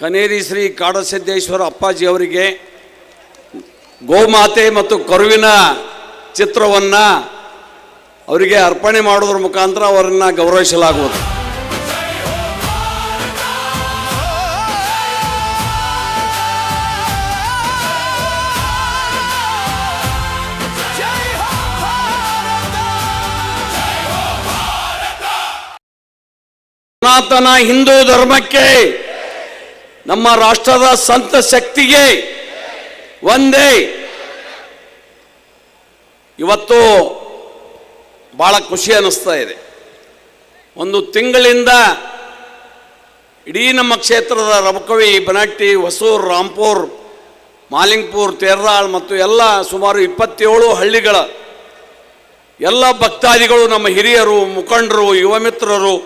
ಕನೇರಿ ಶ್ರೀ ಕಾಡಸಿದ್ದೇಶ್ವರ ಅಪ್ಪಾಜಿ ಅವರಿಗೆ ಗೋಮಾತೆ ಮತ್ತು ಕರುವಿನ ಚಿತ್ರವನ್ನು ಅವರಿಗೆ ಅರ್ಪಣೆ ಮಾಡೋದ್ರ ಮುಖಾಂತರ ಅವರನ್ನು ಗೌರವಿಸಲಾಗುವುದು. ಸನಾತನ ಹಿಂದೂ ಧರ್ಮಕ್ಕೆ, ನಮ್ಮ ರಾಷ್ಟ್ರದ ಸಂತ ಶಕ್ತಿಗೆ ಒಂದೇ. ಇವತ್ತು ಬಹಳ ಖುಷಿ ಅನ್ನಿಸ್ತಾ ಇದೆ. ಒಂದು ತಿಂಗಳಿಂದ ಇಡೀ ನಮ್ಮ ಕ್ಷೇತ್ರದ ರಬಕವಿ, ಬನಟ್ಟಿ, ಹೊಸೂರು, ರಾಂಪುರ್, ಮಾಲಿಂಗ್ಪುರ್, ತೇರ್ರಾಳ್ ಮತ್ತು ಎಲ್ಲ ಸುಮಾರು 27 ಹಳ್ಳಿಗಳ ಎಲ್ಲ ಭಕ್ತಾದಿಗಳು, ನಮ್ಮ ಹಿರಿಯರು, ಮುಖಂಡರು, ಯುವ ಮಿತ್ರರು,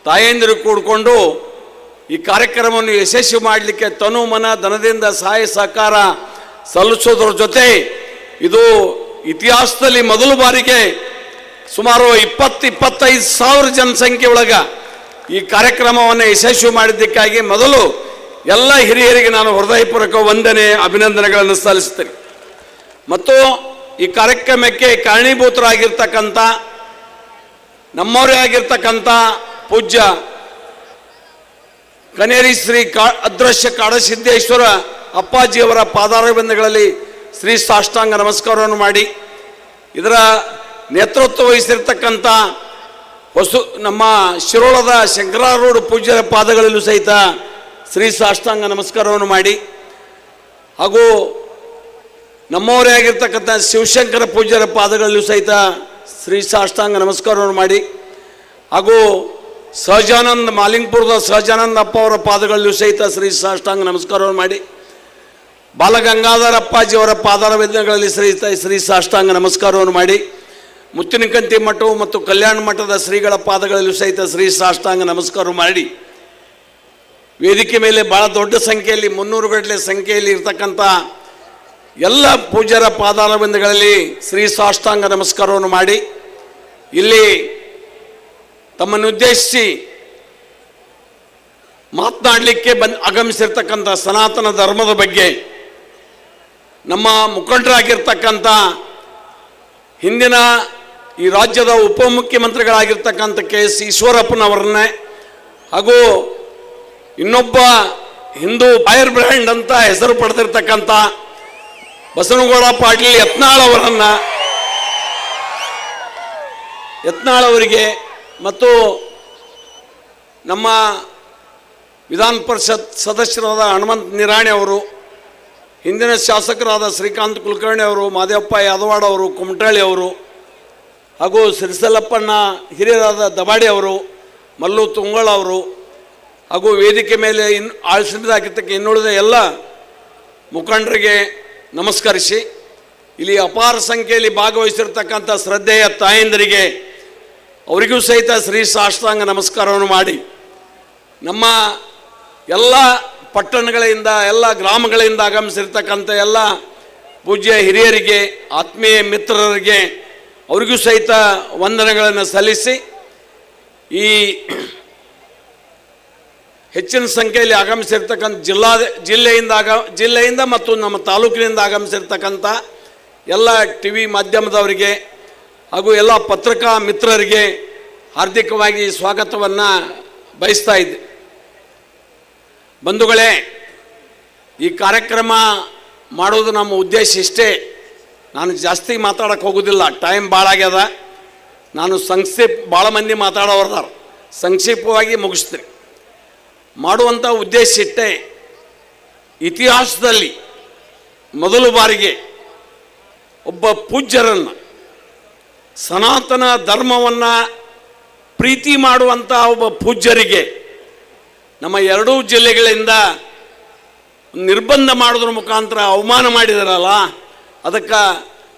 ತಾಯಂದಿರು ಕೂಡಿಕೊಂಡು ಈ ಕಾರ್ಯಕ್ರಮವನ್ನು ಯಶಸ್ವಿ ಮಾಡಲಿಕ್ಕೆ ತನು ಮನ ಧನದಿಂದ ಸಹಾಯ ಸಹಕಾರ ಸಲ್ಲಿಸೋದ್ರ ಜೊತೆ ಇದು ಇತಿಹಾಸದಲ್ಲಿ ಮೊದಲ ಬಾರಿಗೆ ಸುಮಾರು 20-25 ಸಾವಿರ ಜನಸಂಖ್ಯೆ ಒಳಗ ಈ ಕಾರ್ಯಕ್ರಮವನ್ನು ಯಶಸ್ವಿ ಮಾಡಿದ್ದಕ್ಕಾಗಿ ಮೊದಲು ಎಲ್ಲ ಹಿರಿಯರಿಗೆ ನಾನು ಹೃದಯಪೂರ್ವಕ ವಂದನೆ, ಅಭಿನಂದನೆಗಳನ್ನು ಸಲ್ಲಿಸ್ತೇನೆ. ಮತ್ತು ಈ ಕಾರ್ಯಕ್ರಮಕ್ಕೆ ಕಾರಣೀಭೂತರಾಗಿರ್ತಕ್ಕಂಥ ನಮ್ಮವರೇ ಆಗಿರ್ತಕ್ಕಂಥ ಪೂಜ್ಯ ಕನೇರಿ ಶ್ರೀ ಅದೃಶ್ಯ ಕಾಡಸಿದ್ದೇಶ್ವರ ಅಪ್ಪಾಜಿಯವರ ಪಾದಾರವಿಂದಗಳಲ್ಲಿ ಶ್ರೀ ಸಾಷ್ಟಾಂಗ ನಮಸ್ಕಾರವನ್ನು ಮಾಡಿ, ಇದರ ನೇತೃತ್ವ ವಹಿಸಿರ್ತಕ್ಕಂಥ ನಮ್ಮ ಶಿರೋಳದ ಶಂಕರಾರೂಢ ಪೂಜ್ಯರ ಪಾದಗಳಲ್ಲೂ ಸಹಿತ ಶ್ರೀ ಸಾಷ್ಟಾಂಗ ನಮಸ್ಕಾರವನ್ನು ಮಾಡಿ, ಹಾಗೂ ನಮ್ಮವರೇ ಆಗಿರ್ತಕ್ಕಂಥ ಶಿವಶಂಕರ ಪೂಜ್ಯರ ಪಾದಗಳಲ್ಲೂ ಸಹಿತ ಶ್ರೀ ಸಾಷ್ಟಾಂಗ ನಮಸ್ಕಾರವನ್ನು ಮಾಡಿ, ಹಾಗೂ ಸಹಜಾನಂದ ಮಾಲಿಂಗ್ಪುರದ ಸಹಜಾನಂದ ಅಪ್ಪ ಅವರ ಪಾದಗಳಲ್ಲೂ ಸಹಿತ ಶ್ರೀ ಸಾಷ್ಟಾಂಗ ನಮಸ್ಕಾರವನ್ನು ಮಾಡಿ, ಬಾಲಗಂಗಾಧರ ಅಪ್ಪಾಜಿಯವರ ಪಾದಾರವಿಂದಗಳಲ್ಲಿ ಶ್ರೀ ಸಾಷ್ಟಾಂಗ ನಮಸ್ಕಾರವನ್ನು ಮಾಡಿ, ಮುತ್ತಿನಕಂತಿ ಮಠವು ಮತ್ತು ಕಲ್ಯಾಣ ಮಠದ ಶ್ರೀಗಳ ಪಾದಗಳಲ್ಲೂ ಸಹಿತ ಶ್ರೀ ಸಾಷ್ಟಾಂಗ ನಮಸ್ಕಾರ ಮಾಡಿ, ವೇದಿಕೆ ಮೇಲೆ ಭಾಳ ದೊಡ್ಡ ಸಂಖ್ಯೆಯಲ್ಲಿ 300 ಗಟ್ಟಲೆ ಸಂಖ್ಯೆಯಲ್ಲಿ ಇರ್ತಕ್ಕಂಥ ಎಲ್ಲ ಪೂಜ್ಯರ ಪಾದಾರವಿಂದಗಳಲ್ಲಿ ಶ್ರೀ ಸಾಷ್ಟಾಂಗ ನಮಸ್ಕಾರವನ್ನು ಮಾಡಿ, ಇಲ್ಲಿ ತಮ್ಮನ್ನು ಉದ್ದೇಶಿಸಿ ಮಾತನಾಡಲಿಕ್ಕೆ ಆಗಮಿಸಿರ್ತಕ್ಕಂಥ ಸನಾತನ ಧರ್ಮದ ಬಗ್ಗೆ ನಮ್ಮ ಮುಖಂಡರಾಗಿರ್ತಕ್ಕಂಥ ಹಿಂದಿನ ಈ ರಾಜ್ಯದ ಉಪಮುಖ್ಯಮಂತ್ರಿಗಳಾಗಿರ್ತಕ್ಕಂಥ KS ಈಶ್ವರಪ್ಪನವರನ್ನೇ, ಹಾಗೂ ಇನ್ನೊಬ್ಬ ಹಿಂದೂ ಫೈರ್ ಬ್ರ್ಯಾಂಡ್ ಅಂತ ಹೆಸರು ಪಡೆದಿರ್ತಕ್ಕಂಥ ಬಸವನಗೌಡ ಪಾಟೀಲ್ ಯತ್ನಾಳ್ ಅವರಿಗೆ, ಮತ್ತು ನಮ್ಮ ವಿಧಾನ ಪರಿಷತ್ ಸದಸ್ಯರಾದ ಹನುಮಂತ ನಿರಾಣಿ ಅವರು, ಹಿಂದಿನ ಶಾಸಕರಾದ ಶ್ರೀಕಾಂತ್ ಕುಲಕರ್ಣಿ ಅವರು, ಮಾದೇವಪ್ಪ ಯಾದವಾಡ ಅವರು, ಕುಮಟಳ್ಳಿ ಅವರು, ಹಾಗೂ ಸಿರಿಸಲಪ್ಪಣ್ಣ ಹಿರಿಯರಾದ ದಬಾಡಿ ಅವರು, ಮಲ್ಲು ತುಂಗಳ ಅವರು, ಹಾಗೂ ವೇದಿಕೆ ಮೇಲೆ ಆಳ್ಸಿದಾಗಿರ್ತಕ್ಕ ಇನ್ನುಳಿದ ಎಲ್ಲ ಮುಖಂಡರಿಗೆ ನಮಸ್ಕರಿಸಿ, ಇಲ್ಲಿ ಅಪಾರ ಸಂಖ್ಯೆಯಲ್ಲಿ ಭಾಗವಹಿಸಿರ್ತಕ್ಕಂಥ ಶ್ರದ್ಧೆಯ ತಾಯಂದರಿಗೆ ಅವರಿಗೂ ಸಹಿತ ಶ್ರೀ ಸಾಷ್ಟಾಂಗ ನಮಸ್ಕಾರವನ್ನು ಮಾಡಿ, ನಮ್ಮ ಎಲ್ಲ ಪಟ್ಟಣಗಳಿಂದ ಎಲ್ಲ ಗ್ರಾಮಗಳಿಂದ ಆಗಮಿಸಿರ್ತಕ್ಕಂಥ ಎಲ್ಲ ಪೂಜ್ಯ ಹಿರಿಯರಿಗೆ, ಆತ್ಮೀಯ ಮಿತ್ರರಿಗೆ ಅವರಿಗೂ ಸಹಿತ ವಂದನೆಗಳನ್ನು ಸಲ್ಲಿಸಿ, ಈ ಹೆಚ್ಚಿನ ಸಂಖ್ಯೆಯಲ್ಲಿ ಆಗಮಿಸಿರ್ತಕ್ಕಂಥ ಜಿಲ್ಲೆಯಿಂದ ಮತ್ತು ನಮ್ಮ ತಾಲೂಕಿನಿಂದ ಆಗಮಿಸಿರ್ತಕ್ಕಂಥ ಎಲ್ಲ TV ಮಾಧ್ಯಮದವರಿಗೆ ಹಾಗೂ ಎಲ್ಲ ಪತ್ರಿಕಾ ಮಿತ್ರರಿಗೆ ಹಾರ್ದಿಕವಾಗಿ ಸ್ವಾಗತವನ್ನು ಬಯಸ್ತಾ ಇದ್ದೆ. ಬಂಧುಗಳೇ, ಈ ಕಾರ್ಯಕ್ರಮ ಮಾಡೋದು ನಮ್ಮ ಉದ್ದೇಶ ಇಷ್ಟೇ. ನಾನು ಜಾಸ್ತಿ ಮಾತಾಡೋಕ್ಕೆ ಹೋಗೋದಿಲ್ಲ, ಟೈಮ್ ಭಾಳ ಆಗ್ಯದ. ನಾನು ಭಾಳ ಮಂದಿ ಮಾತಾಡೋರ್ದಾರ, ಸಂಕ್ಷಿಪ್ತವಾಗಿ ಮುಗಿಸ್ತೀನಿ. ಮಾಡುವಂಥ ಉದ್ದೇಶ ಇಷ್ಟೇ. ಇತಿಹಾಸದಲ್ಲಿ ಮೊದಲ ಬಾರಿಗೆ ಒಬ್ಬ ಪೂಜ್ಯರನ್ನು, ಸನಾತನ ಧರ್ಮವನ್ನು ಪ್ರೀತಿ ಮಾಡುವಂಥ ಒಬ್ಬ ಪೂಜ್ಯರಿಗೆ ನಮ್ಮ ಎರಡೂ ಜಿಲ್ಲೆಗಳಿಂದ ನಿರ್ಬಂಧ ಮಾಡೋದ್ರ ಮುಖಾಂತರ ಅವಮಾನ ಮಾಡಿದಾರಲ್ಲ, ಅದಕ್ಕೆ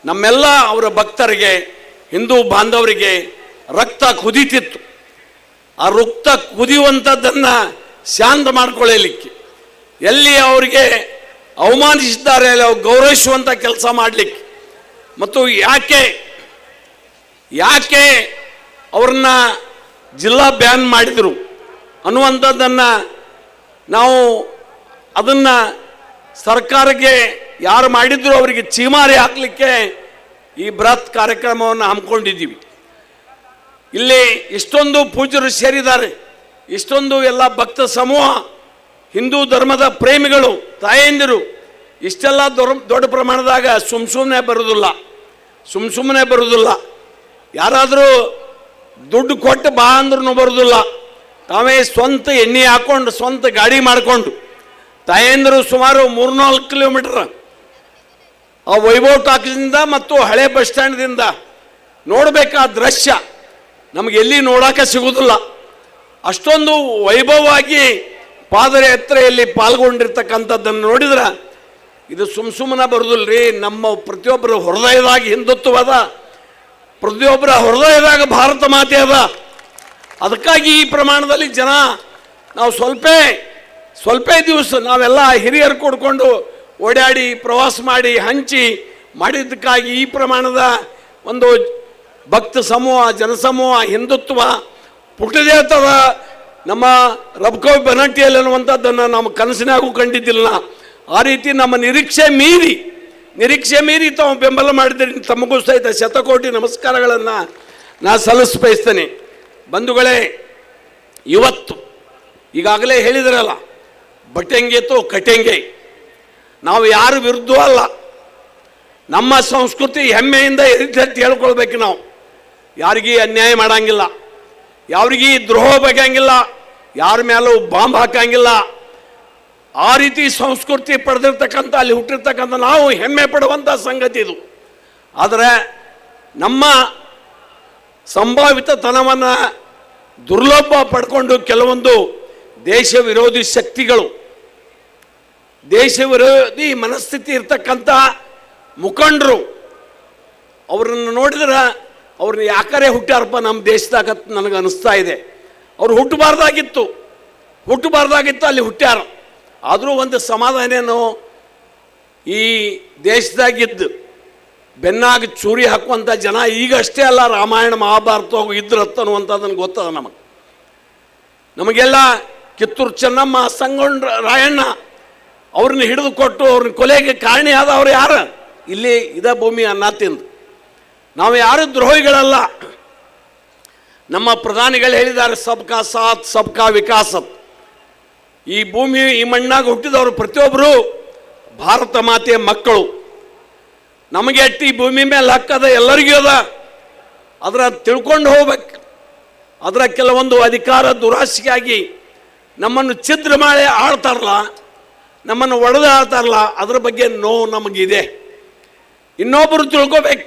ನಮ್ಮೆಲ್ಲ ಅವರ ಭಕ್ತರಿಗೆ, ಹಿಂದೂ ಬಾಂಧವರಿಗೆ ರಕ್ತ ಕುದೀತಿತ್ತು. ಆ ರಕ್ತ ಕುದಿಯುವಂಥದ್ದನ್ನು ಶಾಂತ ಮಾಡ್ಕೊಳ್ಳಲಿಕ್ಕೆ, ಎಲ್ಲಿ ಅವರಿಗೆ ಅವಮಾನಿಸಿದ್ದಾರೆ ಅಲ್ಲಿ ಅವ್ರು ಗೌರವಿಸುವಂಥ ಕೆಲಸ ಮಾಡಲಿಕ್ಕೆ, ಮತ್ತು ಯಾಕೆ ಅವ್ರನ್ನ ಜಿಲ್ಲಾ ಬ್ಯಾನ್ ಮಾಡಿದರು ಅನ್ನುವಂಥದ್ದನ್ನು ನಾವು ಅದನ್ನು ಸರ್ಕಾರಕ್ಕೆ ಯಾರು ಮಾಡಿದ್ರು ಅವರಿಗೆ ಚೀಮಾರಿ ಹಾಕಲಿಕ್ಕೆ ಈ ಬೃಹತ್ ಕಾರ್ಯಕ್ರಮವನ್ನು ಹಮ್ಮಿಕೊಂಡಿದ್ದೀವಿ. ಇಲ್ಲಿ ಇಷ್ಟೊಂದು ಪೂಜ್ಯರು ಸೇರಿದ್ದಾರೆ, ಇಷ್ಟೊಂದು ಎಲ್ಲ ಭಕ್ತ ಸಮೂಹ, ಹಿಂದೂ ಧರ್ಮದ ಪ್ರೇಮಿಗಳು, ತಾಯಂದಿರು ಇಷ್ಟೆಲ್ಲ ದೊಡ್ಡ ಪ್ರಮಾಣದಾಗ ಸುಮ್ಮನೆ ಬರುವುದಿಲ್ಲ. ಯಾರಾದರೂ ದುಡ್ಡು ಕೊಟ್ಟು ಬಾ ಅಂದ್ರೂ ಬರೋದಿಲ್ಲ. ತಾವೇ ಸ್ವಂತ ಎಣ್ಣೆ ಹಾಕ್ಕೊಂಡು ಸ್ವಂತ ಗಾಡಿ ಮಾಡಿಕೊಂಡು ತಾಯಂದಿರು ಸುಮಾರು 3-4 ಕಿಲೋಮೀಟರ್ ಆ ವೈಭವ್ ಟಾಕೀಸ್ನಿಂದ ಮತ್ತು ಹಳೆ ಬಸ್ ಸ್ಟ್ಯಾಂಡ್ದಿಂದ ನೋಡಬೇಕಾದ ದೃಶ್ಯ ನಮಗೆ ಎಲ್ಲಿ ನೋಡೋಕೆ ಸಿಗೋದಿಲ್ಲ. ಅಷ್ಟೊಂದು ವೈಭವವಾಗಿ ಪಾದಯಾತ್ರೆಯಲ್ಲಿ ಪಾಲ್ಗೊಂಡಿರ್ತಕ್ಕಂಥದ್ದನ್ನು ನೋಡಿದ್ರೆ ಇದು ಸುಮ್ಮನೆ ಬರೋದಿಲ್ಲ ರೀ. ನಮ್ಮ ಪ್ರತಿಯೊಬ್ಬರ ಹೃದಯದಾಗ ಹಿಂದುತ್ವದ, ಪ್ರತಿಯೊಬ್ಬರ ಹೃದಯದಾಗ ಭಾರತ ಮಾತೆ ಅದ. ಅದಕ್ಕಾಗಿ ಈ ಪ್ರಮಾಣದಲ್ಲಿ ಜನ ನಾವು ಸ್ವಲ್ಪ ದಿವಸ ನಾವೆಲ್ಲ ಹಿರಿಯರು ಕೂಡ್ಕೊಂಡು ಓಡಾಡಿ ಪ್ರವಾಸ ಮಾಡಿ ಹಂಚಿ ಮಾಡಿದ್ದಕ್ಕಾಗಿ ಈ ಪ್ರಮಾಣದ ಒಂದು ಭಕ್ತ ಸಮೂಹ, ಜನಸಮೂಹ, ಹಿಂದುತ್ವ ಪುಟ್ಟದೇತದ ನಮ್ಮ ರಬಕವಿ ಬನಟ್ಟಿಯಲ್ಲಿ ಅನ್ನುವಂಥದ್ದನ್ನು ನಮ್ಮ ಕನಸಿನಾಗೂ ಕಂಡಿದ್ದಿಲ್ಲ. ಆ ರೀತಿ ನಮ್ಮ ನಿರೀಕ್ಷೆ ಮೀರಿ ತಾವು ಬೆಂಬಲ ಮಾಡಿದರೆ ತಮಗೂ ಸಹಿತ ಶತಕೋಟಿ ನಮಸ್ಕಾರಗಳನ್ನು ನಾನು ಸಲ್ಲಿಸ ಬಂಧುಗಳೇ, ಇವತ್ತು ಈಗಾಗಲೇ ಹೇಳಿದ್ರಲ್ಲ, ಬಟೆಂಗೆ ತೋ ಕಟೆಂಗೆ, ನಾವು ಯಾರು ವಿರುದ್ಧ ಅಲ್ಲ. ನಮ್ಮ ಸಂಸ್ಕೃತಿ ಹೆಮ್ಮೆಯಿಂದ ಎದ್ದು ಹೇಳ್ಕೊಳ್ಬೇಕು. ನಾವು ಯಾರಿಗೂ ಅನ್ಯಾಯ ಮಾಡಂಗಿಲ್ಲ, ಯಾರಿಗೂ ದ್ರೋಹ ಬಗೆಯಂಗಿಲ್ಲ, ಯಾರ ಮೇಲೂ ಬಾಂಬ್ ಹಾಕಂಗಿಲ್ಲ. ಆ ರೀತಿ ಸಂಸ್ಕೃತಿ ಪಡೆದಿರ್ತಕ್ಕಂಥ, ಅಲ್ಲಿ ಹುಟ್ಟಿರ್ತಕ್ಕಂಥ ನಾವು ಹೆಮ್ಮೆ ಪಡುವಂಥ ಸಂಗತಿ ಇದು. ಆದರೆ ನಮ್ಮ ಸಂಭಾವಿತತನವನ್ನು ದುರ್ಲಭ ಪಡ್ಕೊಂಡು ಕೆಲವೊಂದು ದೇಶ ವಿರೋಧಿ ಶಕ್ತಿಗಳು, ದೇಶ ವಿರೋಧಿ ಮನಸ್ಥಿತಿ ಇರ್ತಕ್ಕಂಥ ಮುಖಂಡರು ಅವರನ್ನು ನೋಡಿದ್ರೆ ಅವ್ರನ್ನ ಯಾಕರೆ ಹುಟ್ಟ್ಯಾರಪ್ಪ ನಮ್ಮ ದೇಶದಾಗ ನನಗೆ ಅನಿಸ್ತಾ ಇದೆ. ಅವ್ರು ಹುಟ್ಟಬಾರ್ದಾಗಿತ್ತು, ಅಲ್ಲಿ ಹುಟ್ಟ್ಯಾರ. ಆದರೂ ಒಂದು ಸಮಾಧಾನೇನು, ಈ ದೇಶದಾಗಿದ್ದು ಬೆನ್ನಾಗಿ ಚೂರಿ ಹಾಕುವಂಥ ಜನ ಈಗಷ್ಟೇ ಅಲ್ಲ, ರಾಮಾಯಣ ಮಹಾಭಾರತ ಇದ್ರತ್ತ ಅನ್ನುವಂಥದ್ದನ್ನು ಗೊತ್ತದ ನಮಗೆಲ್ಲ. ಕಿತ್ತೂರು ಚೆನ್ನಮ್ಮ, ಸಂಗೊಳ್ಳ ರಾಯಣ್ಣ ಅವ್ರನ್ನ ಹಿಡಿದು ಕೊಟ್ಟು ಅವ್ರನ್ನ ಕೊಲೆಗೆ ಕಾರಣಿಯಾದವ್ರು ಯಾರು? ಇಲ್ಲಿ ಇದ ಭೂಮಿ ಅನ್ನ ತಿಂದು. ನಾವು ಯಾರು ದ್ರೋಹಿಗಳಲ್ಲ. ನಮ್ಮ ಪ್ರಧಾನಿಗಳು ಹೇಳಿದ್ದಾರೆ, ಸಬ್ಕಾ ಸಾಥ್ ಸಬ್ಕಾ ವಿಕಾಸತ್. ಈ ಭೂಮಿ, ಈ ಮಣ್ಣಾಗ ಹುಟ್ಟಿದವರು ಪ್ರತಿಯೊಬ್ಬರು ಭಾರತ ಮಾತೆಯ ಮಕ್ಕಳು. ನಮಗೆ ಈ ಭೂಮಿ ಮೇಲೆ ಹಕ್ಕದ, ಎಲ್ಲರಿಗೂ ಅದ. ಅದರ ತಿಳ್ಕೊಂಡು ಹೋಗ್ಬೇಕು. ಅದರ ಕೆಲವೊಂದು ಅಧಿಕಾರ ದುರಾಸೆಗಾಗಿ ನಮ್ಮನ್ನು ಛಿದ್ರ ಮಾಡಿ ಆಳ್ತಾರಲ್ಲ, ನಮ್ಮನ್ನು ಒಡೆದು ಆಳ್ತಾರಲ್ಲ, ಅದ್ರ ಬಗ್ಗೆ ನೋವು ನಮಗಿದೆ. ಇನ್ನೊಬ್ಬರು ತಿಳ್ಕೊಬೇಕು,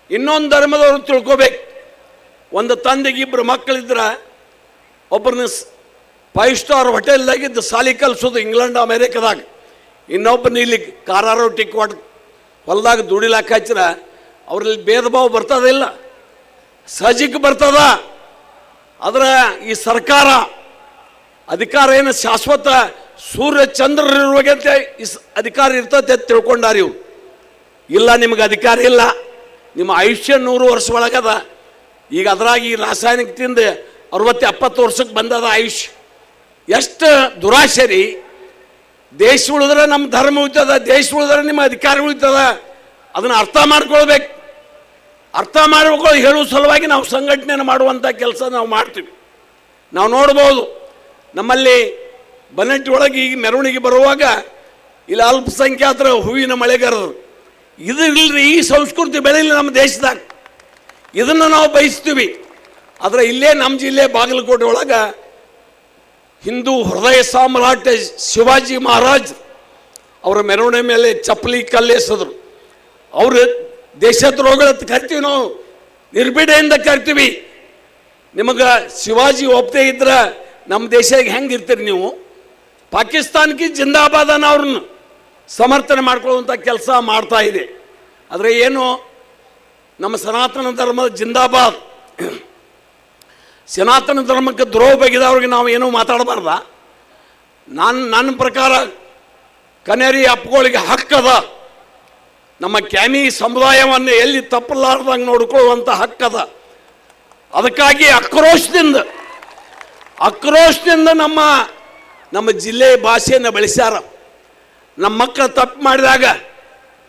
ಇನ್ನೊಂದು ಧರ್ಮದವರು ತಿಳ್ಕೊಬೇಕು. ಒಂದು ತಂದೆಗೆ 2 ಮಕ್ಕಳಿದ್ರೆ ಒಬ್ಬರನ್ನ 5 ಸ್ಟಾರ್ ಹೋಟೆಲ್ದಾಗಿದ್ದು ಸಾಲಿ ಕಲಿಸೋದು ಇಂಗ್ಲೆಂಡ್ ಅಮೇರಿಕಾದಾಗ, ಇನ್ನೊಬ್ಬನ ಇಲ್ಲಿ ಕಾರಾರೋಟಿ ಕೊಟ್ಟು ಹೊಲದಾಗ ದುಡಿಲಾಕ ಹಚ್ಚಿರ ಅವ್ರಲ್ಲಿ ಭೇದ ಭಾವ ಬರ್ತದಿಲ್ಲ, ಸಹಜಕ್ಕೆ ಬರ್ತದ. ಆದರೆ ಈ ಸರ್ಕಾರ ಅಧಿಕಾರ ಏನು ಶಾಶ್ವತ ಸೂರ್ಯ ಚಂದ್ರರಿರುವಾಗಂತೆ ಅಧಿಕಾರ ಇರ್ತದೆ ಅಂತ ತಿಳ್ಕೊಂಡಾರ ಇವ್ರು. ಇಲ್ಲ, ನಿಮಗೆ ಅಧಿಕಾರ ಇಲ್ಲ, ನಿಮ್ಮ ಆಯುಷ್ಯ 100 ವರ್ಷ ಒಳಗದ. ಈಗ ಅದ್ರಾಗ ಈ ರಾಸಾಯನಿಕ ತಿಂದು 60-70 ವರ್ಷಕ್ಕೆ ಬಂದದ ಆಯುಷ್ಯ. ಎಷ್ಟು ದುರಾಶೆ ರೀ. ದೇಶ ಉಳಿದ್ರೆ ನಮ್ಮ ಧರ್ಮ ಉಳಿತದ, ದೇಶ ಉಳಿದ್ರೆ ನಿಮ್ಮ ಅಧಿಕಾರ ಉಳಿತದ. ಅದನ್ನು ಅರ್ಥ ಮಾಡ್ಕೊಳ್ಬೇಕು. ಅರ್ಥ ಮಾಡ್ಕೊಂಡು ಹೇಳುವ ಸಲುವಾಗಿ ನಾವು ಸಂಘಟನೆಯನ್ನು ಮಾಡುವಂಥ ಕೆಲಸ ನಾವು ಮಾಡ್ತೀವಿ. ನಾವು ನೋಡ್ಬೋದು, ನಮ್ಮಲ್ಲಿ ಬನ್ನಟ್ಟಿ ಒಳಗೆ ಈಗ ಮೆರವಣಿಗೆ ಬರುವಾಗ ಇಲ್ಲಿ ಅಲ್ಪಸಂಖ್ಯಾತರ ಹೂವಿನ ಮಳೆಗಾರರು. ಇದು ಇಲ್ಲರಿ, ಈ ಸಂಸ್ಕೃತಿ ಬೆಳೆಯಲಿ ನಮ್ಮ ದೇಶದಾಗ. ಇದನ್ನು ನಾವು ಬಯಸ್ತೀವಿ. ಆದರೆ ಇಲ್ಲೇ ನಮ್ಮ ಜಿಲ್ಲೆ ಬಾಗಲಕೋಟೆ ಒಳಗೆ ಹಿಂದೂ ಹೃದಯ ಸಾಮ್ರಾಟ ಶಿವಾಜಿ ಮಹಾರಾಜ್ ಅವರ ಮೆರವಣಿಗೆ ಮೇಲೆ ಚಪ್ಪಲಿ ಕಲ್ಲೆಸೆದ್ರು. ಅವರು ದೇಶದ್ರೋಹಗಳಂತ ಕರಿತೀವಿ, ನಾವು ನಿರ್ಭೀಡೆಯಿಂದ ಕರಿತೀವಿ. ನಿಮಗೆ ಶಿವಾಜಿ ಒಪ್ಪದೇ ಇದ್ರೆ ನಮ್ಮ ದೇಶಕ್ಕೆ ಹೆಂಗೆ ಇರ್ತೀರಿ ನೀವು? ಪಾಕಿಸ್ತಾನಕ್ಕೆ ಜಿಂದಾಬಾದನ ಅವ್ರನ್ನ ಸಮರ್ಥನೆ ಮಾಡ್ಕೊಳ್ಳುವಂಥ ಕೆಲಸ ಮಾಡ್ತಾ ಇದೆ. ಆದರೆ ಏನು, ನಮ್ಮ ಸನಾತನ ಧರ್ಮದ ಜಿಂದಾಬಾದ್. ಸನಾತನ ಧರ್ಮಕ್ಕೆ ದ್ರೋಹ ಬಗೆದವ್ರಿಗೆ ನಾವು ಏನೂ ಮಾತಾಡಬಾರ್ದ? ನನ್ನ ಪ್ರಕಾರ ಕನೇರಿ ಅಪ್ಪಗಳಿಗೆ ಹಕ್ಕದ. ನಮ್ಮ ಕ್ಯಾಮಿ ಸಮುದಾಯವನ್ನು ಎಲ್ಲಿ ತಪ್ಪಲಾರ್ದಂಗೆ ನೋಡ್ಕೊಳ್ಳುವಂಥ ಹಕ್ಕದ. ಅದಕ್ಕಾಗಿ ಆಕ್ರೋಶದಿಂದ ನಮ್ಮ ನಮ್ಮ ಜಿಲ್ಲೆಯ ಭಾಷೆಯನ್ನು ಬಳಸ್ಯಾರ. ನಮ್ಮ ಮಕ್ಕಳು ತಪ್ಪು ಮಾಡಿದಾಗ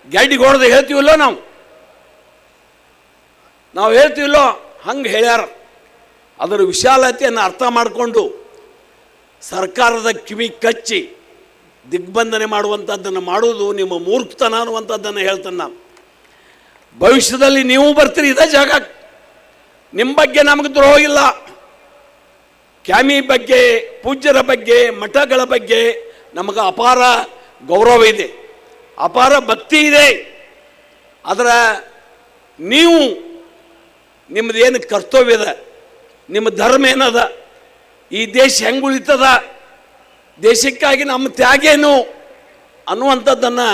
ಗೆಡ್ಡಿಗೆ ಹೊಡೆದು ಹೇಳ್ತೀವಲ್ಲೋ ನಾವು ಹೇಳ್ತೀವಲ್ಲೋ ಹಂಗೆ ಹೇಳ್ಯಾರ. ಅದರ ವಿಶಾಲತೆಯನ್ನು ಅರ್ಥ ಮಾಡಿಕೊಂಡು ಸರ್ಕಾರದ ಕಿವಿ ಕಚ್ಚಿ ದಿಗ್ಬಂಧನೆ ಮಾಡುವಂಥದ್ದನ್ನು ಮಾಡುವುದು ನಿಮ್ಮ ಮೂರ್ಖತನ ಅನ್ನುವಂಥದ್ದನ್ನು ಹೇಳ್ತಾನೆ ನಾನು. ಭವಿಷ್ಯದಲ್ಲಿ ನೀವು ಬರ್ತೀರಿ ಇದೇ ಜಾಗ. ನಿಮ್ಮ ಬಗ್ಗೆ ನಮಗೆ ದ್ರೋಹ ಇಲ್ಲ. ಕ್ಯಾಮಿ ಬಗ್ಗೆ, ಪೂಜ್ಯರ ಬಗ್ಗೆ, ಮಠಗಳ ಬಗ್ಗೆ ನಮಗೆ ಅಪಾರ ಗೌರವ ಇದೆ, ಅಪಾರ ಭಕ್ತಿ ಇದೆ. ಅದರ ನೀವು ನಿಮ್ಮದೇನು ಕರ್ತವ್ಯದ, ನಿಮ್ಮ ಧರ್ಮ ಏನದ, ಈ ದೇಶ ಹೆಂಗೆ ಉಳಿತದ, ದೇಶಕ್ಕಾಗಿ ನಮ್ಮ ತ್ಯಾಗೇನು ಅನ್ನುವಂಥದ್ದನ್ನು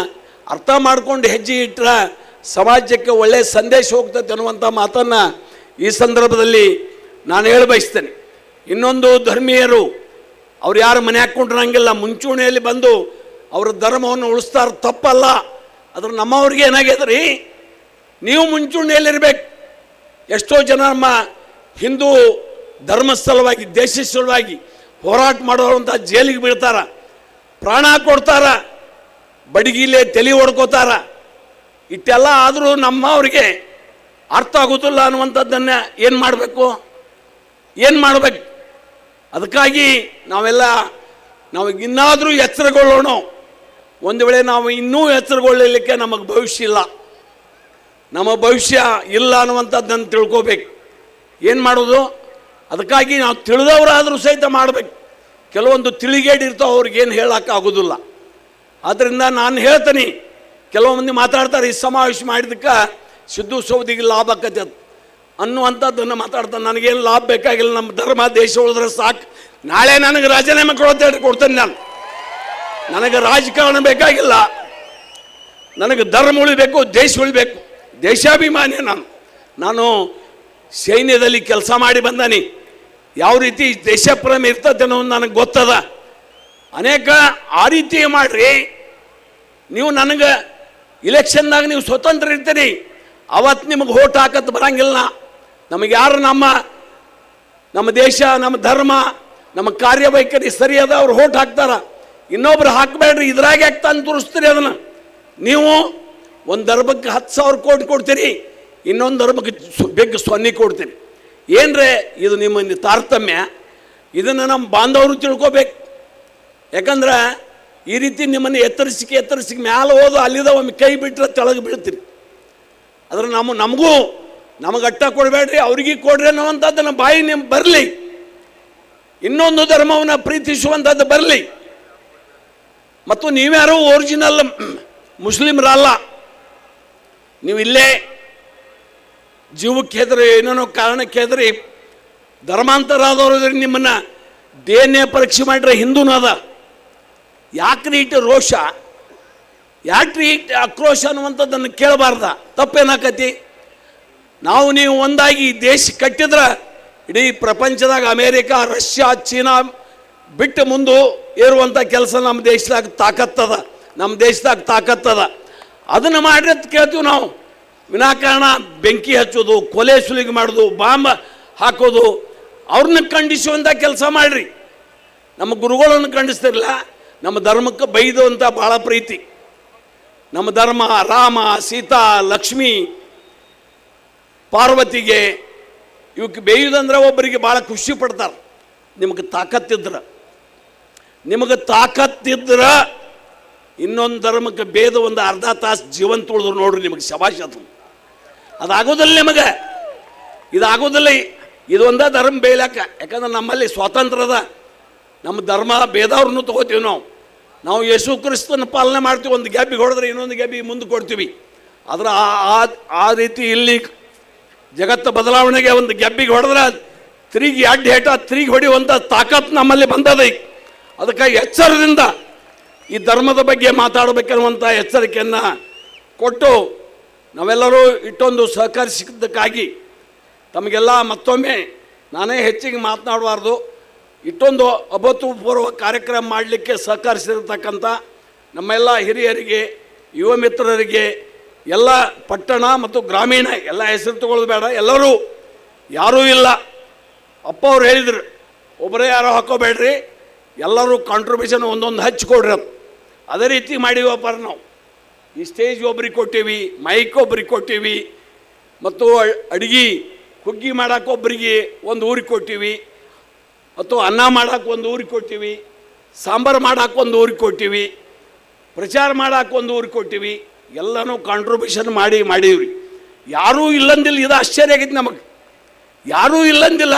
ಅರ್ಥ ಮಾಡ್ಕೊಂಡು ಹೆಜ್ಜೆ ಇಟ್ಟರೆ ಸಮಾಜಕ್ಕೆ ಒಳ್ಳೆಯ ಸಂದೇಶ ಹೋಗ್ತದೆ ಅನ್ನುವಂಥ ಮಾತನ್ನು ಈ ಸಂದರ್ಭದಲ್ಲಿ ನಾನು ಹೇಳಬಯಸ್ತೇನೆ. ಇನ್ನೊಂದು, ಧರ್ಮೀಯರು ಅವ್ರು ಯಾರು ಮನೆ ಹಾಕ್ಕೊಂಡಿರಂಗಿಲ್ಲ, ಮುಂಚೂಣಿಯಲ್ಲಿ ಬಂದು ಅವರ ಧರ್ಮವನ್ನು ಉಳಿಸ್ತಾರೆ, ತಪ್ಪಲ್ಲ. ಅದ್ರ ನಮ್ಮವ್ರಿಗೆ ಏನಾಗ್ಯದ್ರಿ, ನೀವು ಮುಂಚೂಣಿಯಲ್ಲಿರ್ಬೇಕು. ಎಷ್ಟೋ ಜನ ನಮ್ಮ ಹಿಂದೂ ಧರ್ಮ ಸಲುವಾಗಿ, ದೇಶ ಸಲುವಾಗಿ ಹೋರಾಟ ಮಾಡೋರಂಥ ಜೈಲಿಗೆ ಬೀಳ್ತಾರ, ಪ್ರಾಣ ಕೊಡ್ತಾರ, ಬಡಗಿಲೆ ತಲೆ ಹೊಡ್ಕೋತಾರ. ಇಷ್ಟೆಲ್ಲ ಆದರೂ ನಮ್ಮವ್ರಿಗೆ ಅರ್ಥ ಆಗೋದಿಲ್ಲ ಅನ್ನುವಂಥದ್ದನ್ನು ಏನು ಮಾಡಬೇಕು? ಅದಕ್ಕಾಗಿ ನಾವು ಇನ್ನಾದರೂ ಎಚ್ಚರಗೊಳ್ಳೋಣ. ಒಂದು ವೇಳೆ ನಾವು ಇನ್ನೂ ಎಚ್ಚರಗೊಳ್ಳಲಿಕ್ಕೆ ನಮಗೆ ಭವಿಷ್ಯ ಇಲ್ಲ, ನಮ್ಮ ಭವಿಷ್ಯ ಇಲ್ಲ ಅನ್ನುವಂಥದ್ದನ್ನು ತಿಳ್ಕೋಬೇಕು. ಏನು ಮಾಡೋದು? ಅದಕ್ಕಾಗಿ ನಾವು ತಿಳಿದವರಾದರೂ ಸಹಿತ ಮಾಡಬೇಕು. ಕೆಲವೊಂದು ತಿಳಿಗೇಡು ಇರ್ತಾವೆ, ಅವ್ರಿಗೇನು ಹೇಳೋಕ್ಕಾಗೋದಿಲ್ಲ. ಆದ್ದರಿಂದ ನಾನು ಹೇಳ್ತೀನಿ, ಕೆಲವು ಮಂದಿ ಮಾತಾಡ್ತಾರೆ ಈ ಸಮಾವೇಶ ಮಾಡಿದ್ದಕ್ಕೆ ಸಿದ್ದು ಸೌದಿಗೆ ಲಾಭ ಆಕತ್ತೆ ಅನ್ನುವಂಥದ್ದನ್ನು ಮಾತಾಡ್ತಾನೆ. ನನಗೇನು ಲಾಭ ಬೇಕಾಗಿಲ್ಲ, ನಮ್ಮ ಧರ್ಮ ದೇಶ ಉಳಿದ್ರೆ ಸಾಕು. ನಾಳೆ ನನಗೆ ರಾಜೀನಾಮೆ ಕೊಡ್ತೇನೆ ನಾನು. ನನಗೆ ರಾಜಕಾರಣ ಬೇಕಾಗಿಲ್ಲ, ನನಗೆ ಧರ್ಮ ಉಳಿಬೇಕು, ದೇಶ ಉಳಿಬೇಕು, ದೇಶಾಭಿಮಾನಿ ನಾನು ಸೈನ್ಯದಲ್ಲಿ ಕೆಲಸ ಮಾಡಿ ಬಂದಾನಿ. ಯಾವ ರೀತಿ ದೇಶಪ್ರೇಮ ಇರ್ತದೆ ಅನ್ನೋದು ನನಗೆ ಗೊತ್ತದ. ಅನೇಕ ಆ ರೀತಿ ಮಾಡಿರಿ. ನೀವು ನನಗೆ ಇಲೆಕ್ಷನ್ದಾಗ ನೀವು ಸ್ವತಂತ್ರ ಇರ್ತೀರಿ, ಅವತ್ತು ನಿಮಗೆ ಓಟ್ ಹಾಕತ್ತು ಬರಂಗಿಲ್ಲ. ನಮಗೆ ಯಾರು ನಮ್ಮ ದೇಶ, ನಮ್ಮ ಧರ್ಮ, ನಮ್ಮ ಕಾರ್ಯವೈಖರಿ ಸರಿಯಾದ ಅವ್ರು ಓಟ್ ಹಾಕ್ತಾರ. ಇನ್ನೊಬ್ರು ಹಾಕಬೇಡ್ರಿ, ಇದ್ರಾಗೆ ಯಾಕೆ ತಂದು ತೋರಿಸ್ತೀರಿ ಅದನ್ನು? ನೀವು ಒಂದು ಧರ್ಮಕ್ಕೆ 10,000 ಕೋಟಿ ಕೊಡ್ತೀರಿ, ಇನ್ನೊಂದು ಧರ್ಮಕ್ಕೆ ಬೆಗ್ ಸೊನ್ನೆ ಕೊಡ್ತೀರಿ. ಏನ್ರೇ ಇದು ನಿಮ್ಮ ತಾರತಮ್ಯ? ಇದನ್ನು ನಮ್ಮ ಬಾಂಧವರು ತಿಳ್ಕೊಬೇಕು. ಯಾಕಂದ್ರೆ ಈ ರೀತಿ ನಿಮ್ಮನ್ನು ಎತ್ತರಿಸಿ ಮ್ಯಾಲೆ ಹೋದು ಅಲ್ಲಿದ ಒಮ್ಮೆ ಕೈ ಬಿಟ್ಟರೆ ತೆಳಗೆ ಬೀಳ್ತೀರಿ. ಅದ್ರ ನಮಗೆ ಅಟ್ಟ ಕೊಡಬೇಡ್ರಿ, ಅವ್ರಿಗೆ ಕೊಡ್ರಿ ಅನ್ನೋವಂಥದ್ದನ್ನು ಬಾಯಿ ನಿಮ್ಮ ಬರಲಿ. ಇನ್ನೊಂದು ಧರ್ಮವನ್ನು ಪ್ರೀತಿಸುವಂಥದ್ದು ಬರಲಿ. ಮತ್ತು ನೀವ್ಯಾರು ಒರಿಜಿನಲ್ ಮುಸ್ಲಿಮ್ರಲ್ಲ. ನೀವು ಇಲ್ಲೇ ಜೀವಕ್ಕೆ ಹೆದರಿ, ಏನೇನೋ ಕಾರಣಕ್ಕೆ ಹೆದರಿ ಧರ್ಮಾಂತರ ಆದವ್ರು ನಿಮ್ಮನ್ನು DNA ಪರೀಕ್ಷೆ ಮಾಡಿದ್ರೆ ಹಿಂದೂನ ಅದ. ಯಾಕ್ರಿ ಇಟ್ಟು ರೋಷ, ಯಾಕ್ರಿ ಇಟ್ಟು ಆಕ್ರೋಶ ಅನ್ನುವಂಥದ್ದನ್ನು ಕೇಳಬಾರ್ದ? ತಪ್ಪೇನಾಕತಿ? ನೀವು ಒಂದಾಗಿ ದೇಶ ಕಟ್ಟಿದ್ರೆ ಇಡೀ ಪ್ರಪಂಚದಾಗ ಅಮೇರಿಕಾ, ರಷ್ಯಾ, ಚೀನಾ ಬಿಟ್ಟು ಮುಂದೆ ಏರುವಂಥ ಕೆಲಸ ನಮ್ಮ ದೇಶದಾಗ ತಾಕತ್ತದ. ಅದನ್ನು ಮಾಡ್ರಿ ಅಂತ ಕೇಳ್ತೀವಿ ನಾವು. ವಿನಾಕಾರಣ ಬೆಂಕಿ ಹಚ್ಚೋದು, ಕೊಲೆ ಸುಲಿಗೆ ಮಾಡೋದು, ಬಾಂಬ್ ಹಾಕೋದು, ಅವ್ರನ್ನ ಖಂಡಿಸುವಂಥ ಕೆಲಸ ಮಾಡಿರಿ. ನಮ್ಮ ಗುರುಗಳನ್ನು ಖಂಡಿಸ್ತಿರಲಿಲ್ಲ, ನಮ್ಮ ಧರ್ಮಕ್ಕೆ ಬೈದುವಂಥ ಭಾಳ ಪ್ರೀತಿ. ನಮ್ಮ ಧರ್ಮ ರಾಮ, ಸೀತಾ, ಲಕ್ಷ್ಮಿ, ಪಾರ್ವತಿಗೆ ಇವಕ್ಕೆ ಬೇಯುವುದಂದ್ರೆ ಒಬ್ಬರಿಗೆ ಭಾಳ ಖುಷಿ ಪಡ್ತಾರೆ. ನಿಮಗೆ ತಾಕತ್ತಿದ್ರೆ ಇನ್ನೊಂದು ಧರ್ಮಕ್ಕೆ ಬೇದ ಒಂದು ಅರ್ಧ ತಾಸು ಜೀವನ ತುಳಿದ್ರು ನೋಡ್ರಿ, ನಿಮಗೆ ಶಬಾಷ್. ಅದಾಗೋದಿಲ್ಲ, ನಿಮಗೆ ಇದಾಗೋದಿಲ್ಲ. ಇದೊಂದೇ ಧರ್ಮ ಬೇಯಲಾಕ. ಯಾಕಂದ್ರೆ ನಮ್ಮಲ್ಲಿ ಸ್ವಾತಂತ್ರ್ಯದ, ನಮ್ಮ ಧರ್ಮ ಬೇದವ್ರನ್ನೂ ತೊಗೋತೀವಿ. ನಾವು ಯೇಸು ಕ್ರಿಸ್ತನ ಪಾಲನೆ ಮಾಡ್ತೀವಿ. ಒಂದು ಗ್ಯಾಬಿಗೆ ಹೊಡೆದ್ರೆ ಇನ್ನೊಂದು ಗ್ಯಾಬಿಗೆ ಮುಂದೆ ಕೊಡ್ತೀವಿ. ಆದರೆ ಆ ರೀತಿ ಇಲ್ಲಿ ಜಗತ್ತು ಬದಲಾವಣೆಗೆ ಒಂದು ಗ್ಯಾಬಿಗೆ ಹೊಡೆದ್ರೆ ತಿರುಗಿ ತಿರುಗಿ ಹೊಡೆಯುವಂಥ ತಾಕತ್ತು ನಮ್ಮಲ್ಲಿ ಬಂದದ. ಅದಕ್ಕಾಗಿ ಎಚ್ಚರದಿಂದ ಈ ಧರ್ಮದ ಬಗ್ಗೆ ಮಾತಾಡಬೇಕನ್ನುವಂಥ ಎಚ್ಚರಿಕೆಯನ್ನು ಕೊಟ್ಟು ನಾವೆಲ್ಲರೂ ಇಟ್ಟೊಂದು ಸಹಕರಿಸಿದ್ದಕ್ಕಾಗಿ ತಮಗೆಲ್ಲ ಮತ್ತೊಮ್ಮೆ ನಾನೇ ಹೆಚ್ಚಿಗೆ ಮಾತನಾಡಬಾರ್ದು. ಇಷ್ಟೊಂದು ಅಭೂತಪೂರ್ವ ಕಾರ್ಯಕ್ರಮ ಮಾಡಲಿಕ್ಕೆ ಸಹಕರಿಸಿರ್ತಕ್ಕಂಥ ನಮ್ಮೆಲ್ಲ ಹಿರಿಯರಿಗೆ, ಯುವ ಮಿತ್ರರಿಗೆ, ಎಲ್ಲ ಪಟ್ಟಣ ಮತ್ತು ಗ್ರಾಮೀಣ ಎಲ್ಲ ಹೆಸರು ತಗೊಳ್ಳೋದು ಬೇಡ, ಎಲ್ಲರೂ ಯಾರೂ ಇಲ್ಲ. ಅಪ್ಪ ಅವ್ರು ಹೇಳಿದರು, ಒಬ್ಬರೇ ಯಾರೋ ಹಾಕೋಬೇಡ್ರಿ, ಎಲ್ಲರೂ ಕಾಂಟ್ರಿಬ್ಯೂಷನ್ ಒಂದೊಂದು ಹಚ್ಕೊಡ್ರಿ ಅದು ಅದೇ ರೀತಿ ಮಾಡಿವಪ್ಪ ನಾವು. ಈ ಸ್ಟೇಜ್ ಒಬ್ರಿಗೆ ಕೊಟ್ಟೀವಿ, ಮೈಕ್ ಒಬ್ರಿಗೆ ಕೊಟ್ಟೀವಿ, ಮತ್ತು ಅಡುಗೆ ಹುಗ್ಗಿ ಮಾಡೋಕೆ ಒಬ್ಬರಿಗೆ ಒಂದು ಊರಿಗೆ ಕೊಟ್ಟೀವಿ, ಮತ್ತು ಅನ್ನ ಮಾಡೋಕೆ ಒಂದು ಊರಿಗೆ ಕೊಟ್ಟೀವಿ, ಸಾಂಬಾರು ಮಾಡೋಕೆ ಒಂದು ಊರಿಗೆ ಕೊಟ್ಟೀವಿ, ಪ್ರಚಾರ ಮಾಡೋಕೆ ಒಂದು ಊರಿಗೆ ಕೊಟ್ಟೀವಿ. ಎಲ್ಲನೂ ಕಾಂಟ್ರಿಬ್ಯೂಷನ್ ಮಾಡೀವ್ರಿ. ಯಾರೂ ಇಲ್ಲಂದಿಲ್ಲ. ಇದು ಆಶ್ಚರ್ಯ ಆಗೈತೆ ನಮಗೆ. ಯಾರೂ ಇಲ್ಲಂದಿಲ್ಲ,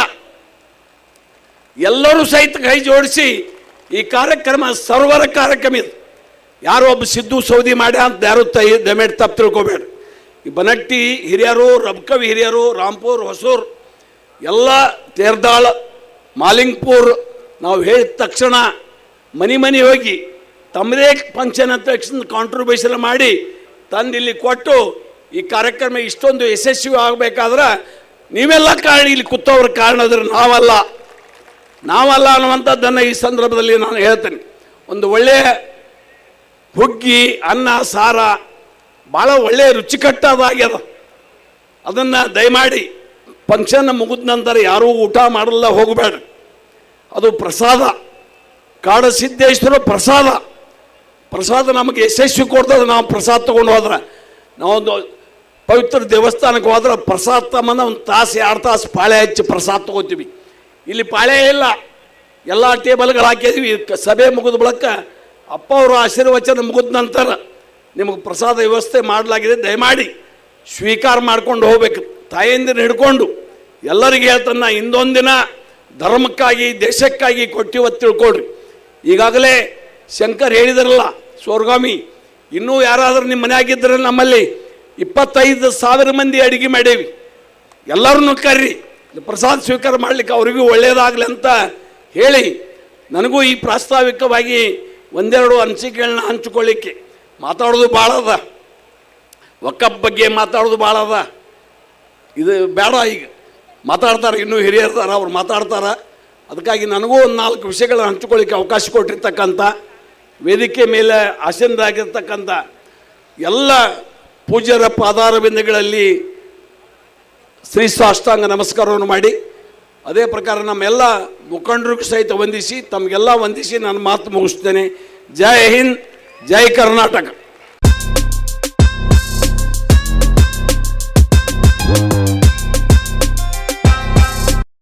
ಎಲ್ಲರೂ ಸಹಿತ ಕೈ ಜೋಡಿಸಿ ಈ ಕಾರ್ಯಕ್ರಮ ಸರ್ವರ ಕಾರ್ಯಕ್ರಮ ಇದು. ಯಾರೋ ಒಬ್ಬ ಸಿದ್ದು ಸೌದಿ ಮಾಡ್ಯ ಅಂತ ಯಾರು ದಯಮೇಟ್ ತಪ್ಪು ತಿಳ್ಕೊಬೇಡ. ಈ ಬನಟ್ಟಿ ಹಿರಿಯರು, ರಬ್ಕವಿ ಹಿರಿಯರು, ರಾಂಪುರ್, ಹೊಸೂರು, ಎಲ್ಲ ತೇರ್ದಾಳ್, ಮಾಲಿಂಗ್ಪುರ್ ನಾವು ಹೇಳಿದ ತಕ್ಷಣ ಮನೆ ಹೋಗಿ ತಮ್ಮದೇ ಫಂಕ್ಷನ್ ಅಂತ ಕಾಂಟ್ರಿಬ್ಯೂಷನ್ ಮಾಡಿ ತಂದು ಇಲ್ಲಿ ಕೊಟ್ಟು ಈ ಕಾರ್ಯಕ್ರಮ ಇಷ್ಟೊಂದು ಯಶಸ್ವಿ ಆಗಬೇಕಾದ್ರೆ ನೀವೆಲ್ಲ ಕಾರಣ, ಇಲ್ಲಿ ಕೂತವ್ರ ಕಾರಣ ಅದ್ರ ನಾವಲ್ಲ ಅನ್ನುವಂಥದ್ದನ್ನು ಈ ಸಂದರ್ಭದಲ್ಲಿ ನಾನು ಹೇಳ್ತೇನೆ. ಒಂದು ಒಳ್ಳೆಯ ಹುಗ್ಗಿ, ಅನ್ನ, ಸಾರ ಭಾಳ ಒಳ್ಳೆಯ ರುಚಿಕಟ್ಟಾದಾಗ್ಯದ. ಅದನ್ನು ದಯಮಾಡಿ ಫಂಕ್ಷನ್ ಮುಗಿದ ನಂತರ ಯಾರೂ ಊಟ ಮಾಡಲ್ಲ ಹೋಗಬೇಡ. ಅದು ಪ್ರಸಾದ, ಕಾಡಸಿದ್ದೇಶ್ವರ ಪ್ರಸಾದ ನಮಗೆ ಯಶಸ್ವಿ ಕೊಡ್ತದೆ. ನಾವು ಪ್ರಸಾದ ತೊಗೊಂಡು ಹೋದ್ರೆ, ನಾವೊಂದು ಪವಿತ್ರ ದೇವಸ್ಥಾನಕ್ಕೆ ಹೋದ್ರೆ ಪ್ರಸಾದ ತಮ್ಮನ್ನ ಒಂದು ತಾಸು 2 ತಾಸು ಪಾಳೆ ಹಚ್ಚಿ ಪ್ರಸಾದ ತೊಗೋತೀವಿ. ಇಲ್ಲಿ ಪಾಳೆ ಇಲ್ಲ, ಎಲ್ಲ ಟೇಬಲ್ಗಳು ಹಾಕಿದ್ವಿ. ಸಭೆ ಮುಗಿದ ಬಳಿಕ ಅಪ್ಪ ಅವರ ಆಶೀರ್ವಚನ ಮುಗಿದ ನಂತರ ನಿಮಗೆ ಪ್ರಸಾದ ವ್ಯವಸ್ಥೆ ಮಾಡಲಾಗಿದೆ. ದಯಮಾಡಿ ಸ್ವೀಕಾರ ಮಾಡ್ಕೊಂಡು ಹೋಗ್ಬೇಕು. ತಾಯಂದಿನ ಹಿಡ್ಕೊಂಡು ಎಲ್ಲರಿಗೆ ಹೇಳ್ತಾನೆ, ಇಂದೊಂದಿನ ಧರ್ಮಕ್ಕಾಗಿ ದೇಶಕ್ಕಾಗಿ ಕೊಟ್ಟಿವತ್ತು ತಿಳ್ಕೊಡ್ರಿ. ಈಗಾಗಲೇ ಶಂಕರ್ ಹೇಳಿದ್ರಲ್ಲ ಸೋರ್ಗಾಮಿ, ಇನ್ನೂ ಯಾರಾದರೂ ನಿಮ್ಮ ಮನೆಯಾಗಿದ್ದರೆ ನಮ್ಮಲ್ಲಿ 25,000 ಮಂದಿ ಅಡುಗೆ ಮಾಡೇವಿ. ಎಲ್ಲರನ್ನೂ ಕರ್ರಿ, ಪ್ರಸಾದ ಸ್ವೀಕಾರ ಮಾಡಲಿಕ್ಕೆ ಅವರಿಗೂ ಒಳ್ಳೆಯದಾಗಲಿ ಅಂತ ಹೇಳಿ, ನನಗೂ ಈ ಪ್ರಾಸ್ತಾವಿಕವಾಗಿ ಒಂದೆರಡು ಅನಿಸಿಕೆಗಳನ್ನ ಹಂಚಿಕೊಳ್ಳಿಕ್ಕೆ ಮಾತಾಡೋದು ಭಾಳ ಅದ. ವಕಫ್ ಬಗ್ಗೆ ಮಾತಾಡೋದು ಭಾಳ ಅದ. ಇದು ಬೇಡ, ಈಗ ಮಾತಾಡ್ತಾರೆ, ಇನ್ನೂ ಹಿರಿಯರ್ತಾರೆ, ಅವ್ರು ಮಾತಾಡ್ತಾರೆ. ಅದಕ್ಕಾಗಿ ನನಗೂ ಒಂದು 4 ವಿಷಯಗಳನ್ನ ಹಂಚಿಕೊಳ್ಳಿಕ್ಕೆ ಅವಕಾಶ ಕೊಟ್ಟಿರ್ತಕ್ಕಂಥ, ವೇದಿಕೆ ಮೇಲೆ ಆಸೀನರಾಗಿರ್ತಕ್ಕಂಥ ಎಲ್ಲ ಪೂಜ್ಯರ ಪಾದಾರವಿಂದಗಳಲ್ಲಿ ಶ್ರೀ ಸಾಷ್ಟಾಂಗ ನಮಸ್ಕಾರವನ್ನು ಮಾಡಿ, ಅದೇ ಪ್ರಕಾರ ನಮ್ಮೆಲ್ಲ ಮುಖಂಡರಿಗೂ ಸಹಿತ ವಂದಿಸಿ, ತಮಗೆಲ್ಲ ವಂದಿಸಿ ನಾನು ಮಾತು ಮುಗಿಸ್ತೇನೆ. ಜೈ ಹಿಂದ್, ಜೈ ಕರ್ನಾಟಕ.